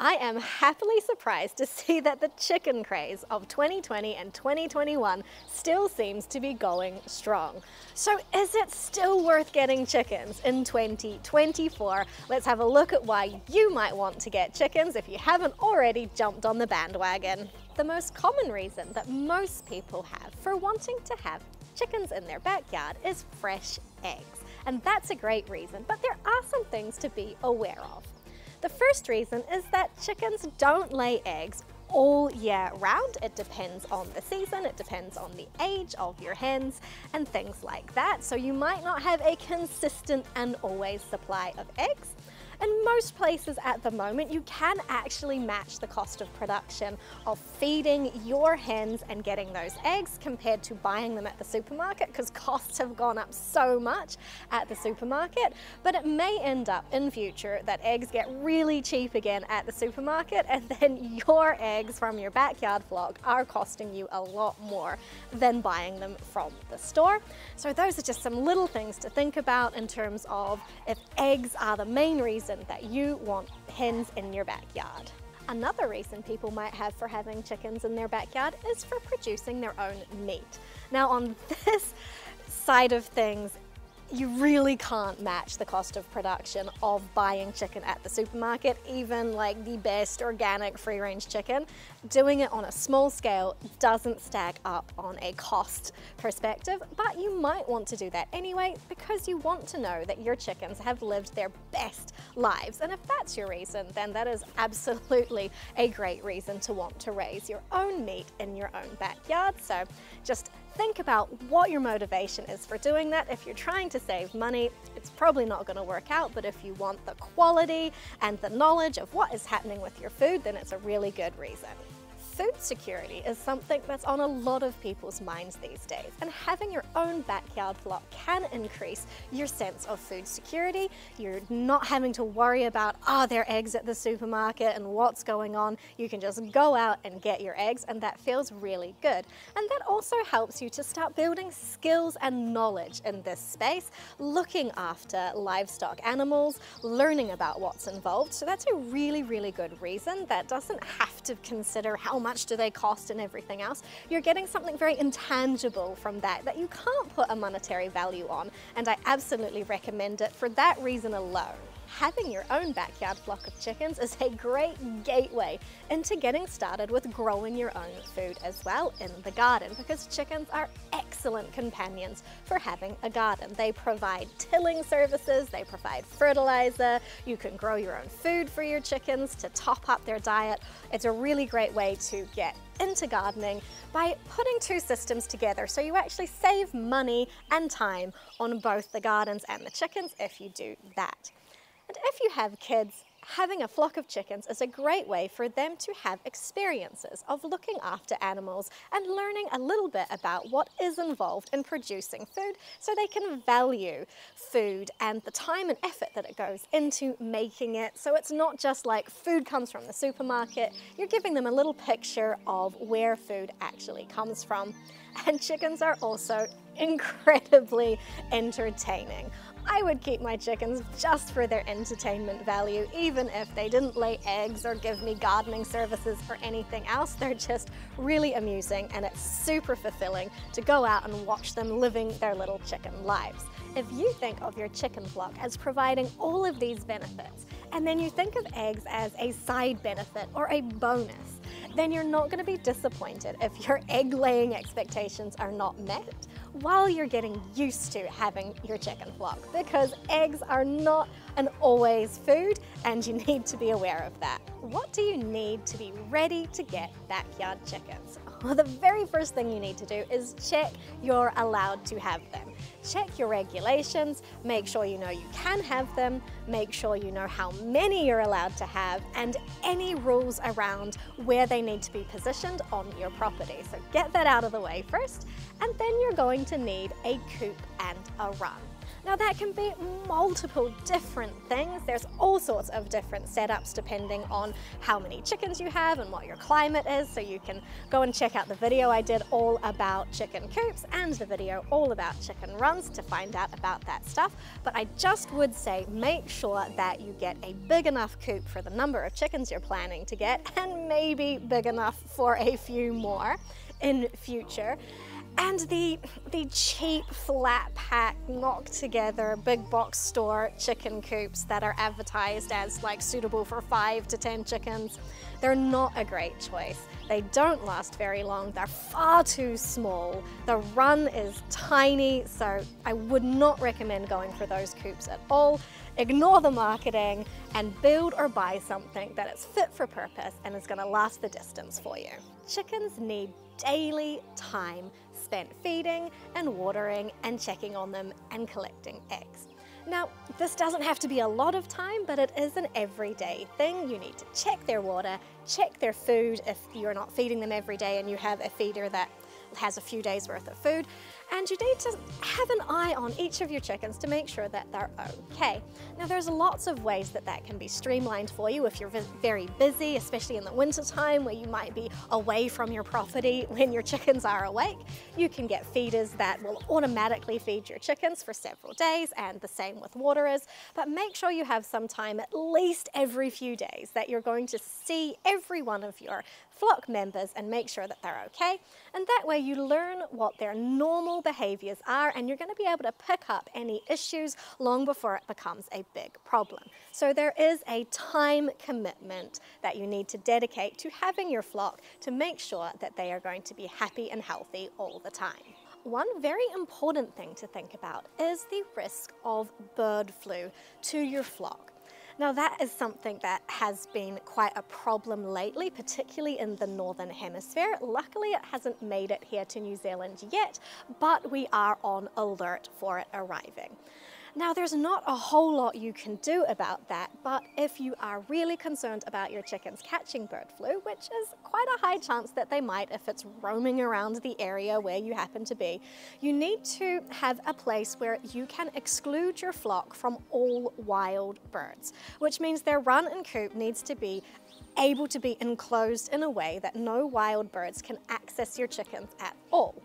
I am happily surprised to see that the chicken craze of 2020 and 2021 still seems to be going strong. So is it still worth getting chickens in 2024? Let's have a look at why you might want to get chickens if you haven't already jumped on the bandwagon. The most common reason that most people have for wanting to have chickens in their backyard is fresh eggs. And that's a great reason, but there are some things to be aware of. The first reason is that chickens don't lay eggs all year round. It depends on the season, it depends on the age of your hens and things like that. So you might not have a consistent and always supply of eggs. In most places at the moment, you can actually match the cost of production of feeding your hens and getting those eggs compared to buying them at the supermarket, because costs have gone up so much at the supermarket. But it may end up in future that eggs get really cheap again at the supermarket, and then your eggs from your backyard flock are costing you a lot more than buying them from the store. So those are just some little things to think about in terms of if eggs are the main reason that you want hens in your backyard. Another reason people might have for having chickens in their backyard is for producing their own meat. Now on this side of things, you really can't match the cost of production of buying chicken at the supermarket, even like the best organic free-range chicken. Doing it on a small scale doesn't stack up on a cost perspective, but you might want to do that anyway because you want to know that your chickens have lived their best lives. And if that's your reason, then that is absolutely a great reason to want to raise your own meat in your own backyard. So just think about what your motivation is for doing that. If you're trying to save money, it's probably not going to work out, but if you want the quality and the knowledge of what is happening with your food, then it's a really good reason. Food security is something that's on a lot of people's minds these days, and having your own backyard flock can increase your sense of food security. You're not having to worry about, are there eggs at the supermarket and what's going on? You can just go out and get your eggs, and that feels really good. And that also helps you to start building skills and knowledge in this space, looking after livestock animals, learning about what's involved. So that's a really, really good reason that doesn't have to consider how much do they cost and everything else. You're getting something very intangible from that you can't put a monetary value on, and I absolutely recommend it for that reason alone. Having your own backyard flock of chickens is a great gateway into getting started with growing your own food as well in the garden, because chickens are excellent companions for having a garden. They provide tilling services, they provide fertilizer, you can grow your own food for your chickens to top up their diet. It's a really great way to get into gardening by putting two systems together, so you actually save money and time on both the gardens and the chickens if you do that. And if you have kids, having a flock of chickens is a great way for them to have experiences of looking after animals and learning a little bit about what is involved in producing food, so they can value food and the time and effort that it goes into making it. So it's not just like food comes from the supermarket, you're giving them a little picture of where food actually comes from. And chickens are also incredibly entertaining. I would keep my chickens just for their entertainment value, even if they didn't lay eggs or give me gardening services or anything else. They're just really amusing, and it's super fulfilling to go out and watch them living their little chicken lives. If you think of your chicken flock as providing all of these benefits, and then you think of eggs as a side benefit or a bonus, then you're not going to be disappointed if your egg laying expectations are not met while you're getting used to having your chicken flock, because eggs are not an always food, and you need to be aware of that. What do you need to be ready to get backyard chickens? Well, the very first thing you need to do is check you're allowed to have them. Check your regulations, make sure you know you can have them, make sure you know how many you're allowed to have, and any rules around where they need to be positioned on your property. So get that out of the way first, and then you're going to need a coop and a run. Now that can be multiple different things. There's all sorts of different setups depending on how many chickens you have and what your climate is. So you can go and check out the video I did all about chicken coops and the video all about chicken runs to find out about that stuff. But I just would say make sure that you get a big enough coop for the number of chickens you're planning to get, and maybe big enough for a few more in future. And the cheap, flat pack, knocked together, big box store chicken coops that are advertised as like suitable for 5 to 10 chickens, they're not a great choice. They don't last very long, they're far too small, the run is tiny, so I would not recommend going for those coops at all. Ignore the marketing and build or buy something that is fit for purpose and is going to last the distance for you. Chickens need daily time spent feeding and watering and checking on them and collecting eggs. Now, this doesn't have to be a lot of time, but it is an everyday thing. You need to check their water, check their food if you're not feeding them every day and you have a feeder that has a few days worth of food, and you need to have an eye on each of your chickens to make sure that they're okay. Now there's lots of ways that that can be streamlined for you if you're very busy, especially in the winter time where you might be away from your property when your chickens are awake. You can get feeders that will automatically feed your chickens for several days, and the same with waterers, but make sure you have some time at least every few days that you're going to see every one of your flock members and make sure that they're okay, and that way you learn what their normal behaviors are, and you're going to be able to pick up any issues long before it becomes a big problem. So there is a time commitment that you need to dedicate to having your flock to make sure that they are going to be happy and healthy all the time. One very important thing to think about is the risk of bird flu to your flock. Now that is something that has been quite a problem lately, particularly in the Northern Hemisphere. Luckily it hasn't made it here to New Zealand yet, but we are on alert for it arriving. Now there's not a whole lot you can do about that, but if you are really concerned about your chickens catching bird flu, which is quite a high chance that they might if it's roaming around the area where you happen to be, you need to have a place where you can exclude your flock from all wild birds, which means their run and coop needs to be able to be enclosed in a way that no wild birds can access your chickens at all.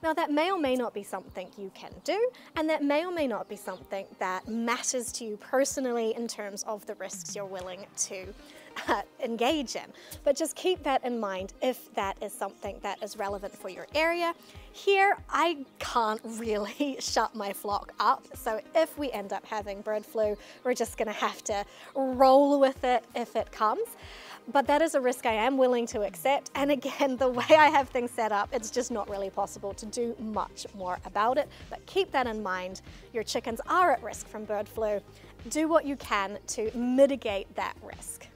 Now that may or may not be something you can do, and that may or may not be something that matters to you personally in terms of the risks you're willing to engage in. But just keep that in mind if that is something that is relevant for your area. Here, I can't really shut my flock up, so if we end up having bird flu, we're just gonna have to roll with it if it comes. But that is a risk I am willing to accept, and again, the way I have things set up, it's just not really possible to do much more about it. But keep that in mind. Your chickens are at risk from bird flu. Do what you can to mitigate that risk.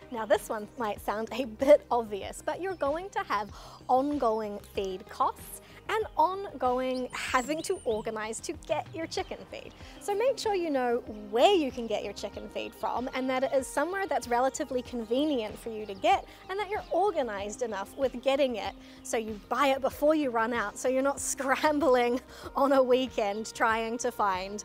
Now this one might sound a bit obvious, but you're going to have ongoing feed costs and ongoing having to organize to get your chicken feed. So make sure you know where you can get your chicken feed from, and that it is somewhere that's relatively convenient for you to get, and that you're organized enough with getting it so you buy it before you run out, so you're not scrambling on a weekend trying to find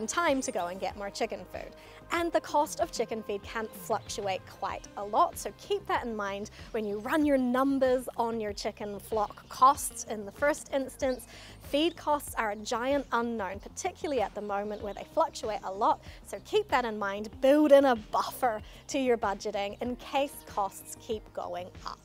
time to go and get more chicken food. And the cost of chicken feed can fluctuate quite a lot, so keep that in mind when you run your numbers on your chicken flock costs. In the first instance, feed costs are a giant unknown, particularly at the moment where they fluctuate a lot, so keep that in mind. Build in a buffer to your budgeting in case costs keep going up.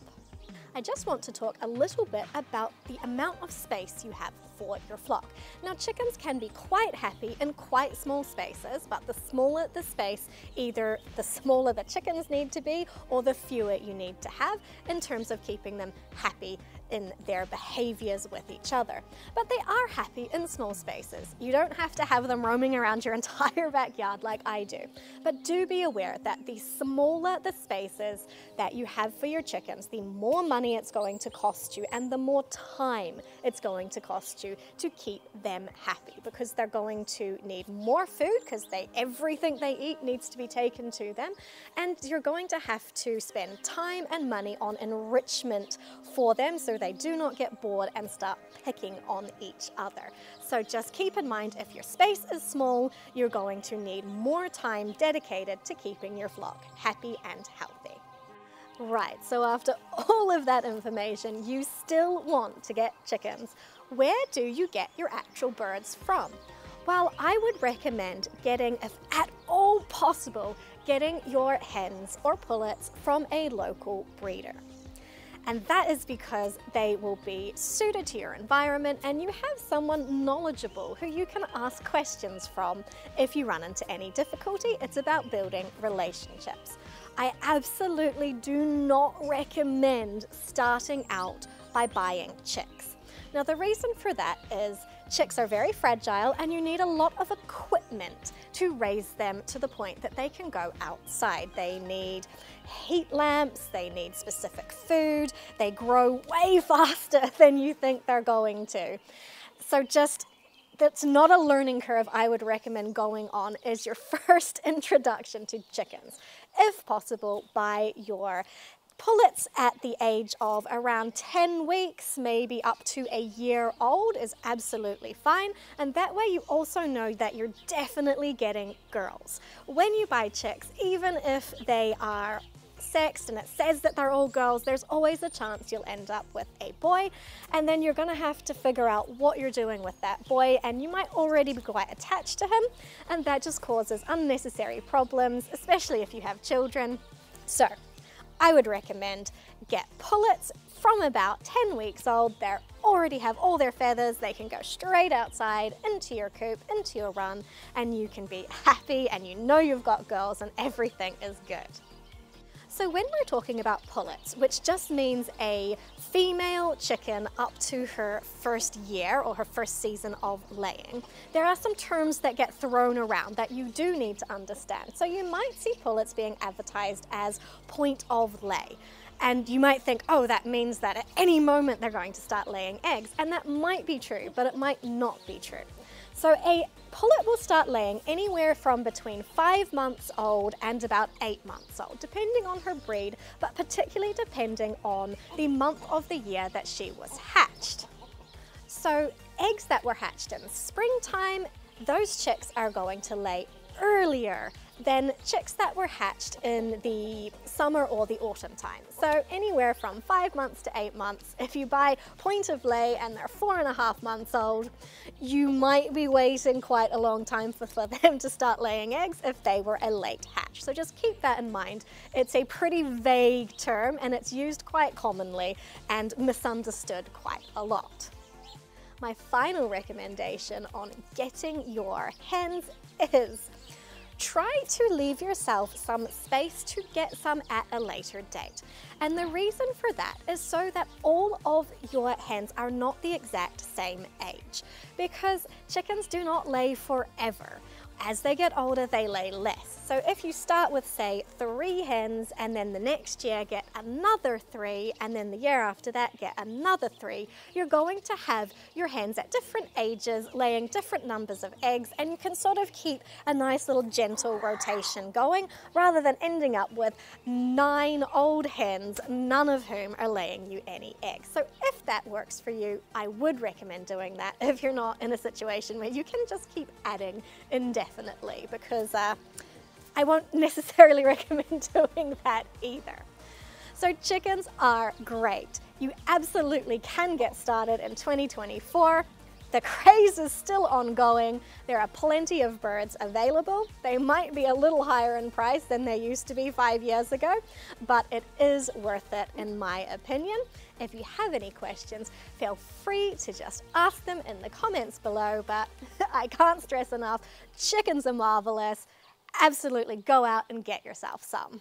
I just want to talk a little bit about the amount of space you have for your flock. Now chickens can be quite happy in quite small spaces, but the smaller the space, either the smaller the chickens need to be or the fewer you need to have in terms of keeping them happy in their behaviors with each other. But they are happy in small spaces. You don't have to have them roaming around your entire backyard like I do. But do be aware that the smaller the spaces that you have for your chickens, the more money it's going to cost you and the more time it's going to cost you to keep them happy, because they're going to need more food because everything they eat needs to be taken to them, and you're going to have to spend time and money on enrichment for them so they do not get bored and start picking on each other. So just keep in mind, if your space is small, you're going to need more time dedicated to keeping your flock happy and healthy. Right, so after all of that information, you still want to get chickens. Where do you get your actual birds from? Well, I would recommend getting, if at all possible, getting your hens or pullets from a local breeder. And that is because they will be suited to your environment and you have someone knowledgeable who you can ask questions from if you run into any difficulty. It's about building relationships. I absolutely do not recommend starting out by buying chicks. Now, the reason for that is chicks are very fragile and you need a lot of equipment to raise them to the point that they can go outside. They need heat lamps, they need specific food, they grow way faster than you think they're going to. So that's not a learning curve I would recommend going on as your first introduction to chickens. If possible, buy your pullets at the age of around 10 weeks, maybe up to a year old is absolutely fine. And that way you also know that you're definitely getting girls. When you buy chicks, even if they are sexed and it says that they're all girls, there's always a chance you'll end up with a boy, and then you're going to have to figure out what you're doing with that boy, and you might already be quite attached to him, and that just causes unnecessary problems, especially if you have children. So I would recommend get pullets from about 10 weeks old. They already have all their feathers. They can go straight outside into your coop, into your run, and you can be happy and you know you've got girls and everything is good. So when we're talking about pullets, which just means a female chicken up to her first year or her first season of laying, there are some terms that get thrown around that you do need to understand. So you might see pullets being advertised as point of lay. And you might think, oh, that means that at any moment they're going to start laying eggs. And that might be true, but it might not be true. So a pullet will start laying anywhere from between 5 months old and about 8 months old, depending on her breed, but particularly depending on the month of the year that she was hatched. So eggs that were hatched in springtime, those chicks are going to lay earlier than chicks that were hatched in the summer or the autumn time. So anywhere from 5 months to 8 months. If you buy point of lay and they're 4.5 months old, you might be waiting quite a long time for them to start laying eggs if they were a late hatch. So just keep that in mind. It's a pretty vague term and it's used quite commonly and misunderstood quite a lot. My final recommendation on getting your hens is try to leave yourself some space to get some at a later date. And the reason for that is so that all of your hens are not the exact same age, because chickens do not lay forever. As they get older, they lay less. So if you start with, say, 3 hens and then the next year get another 3 and then the year after that get another 3, you're going to have your hens at different ages laying different numbers of eggs, and you can sort of keep a nice little gentle rotation going rather than ending up with 9 old hens, none of whom are laying you any eggs. So if that works for you, I would recommend doing that if you're not in a situation where you can just keep adding indefinitely, because I won't necessarily recommend doing that either. So chickens are great. You absolutely can get started in 2024. The craze is still ongoing. There are plenty of birds available. They might be a little higher in price than they used to be 5 years ago, but it is worth it in my opinion. If you have any questions, feel free to just ask them in the comments below, but I can't stress enough, chickens are marvelous. Absolutely go out and get yourself some.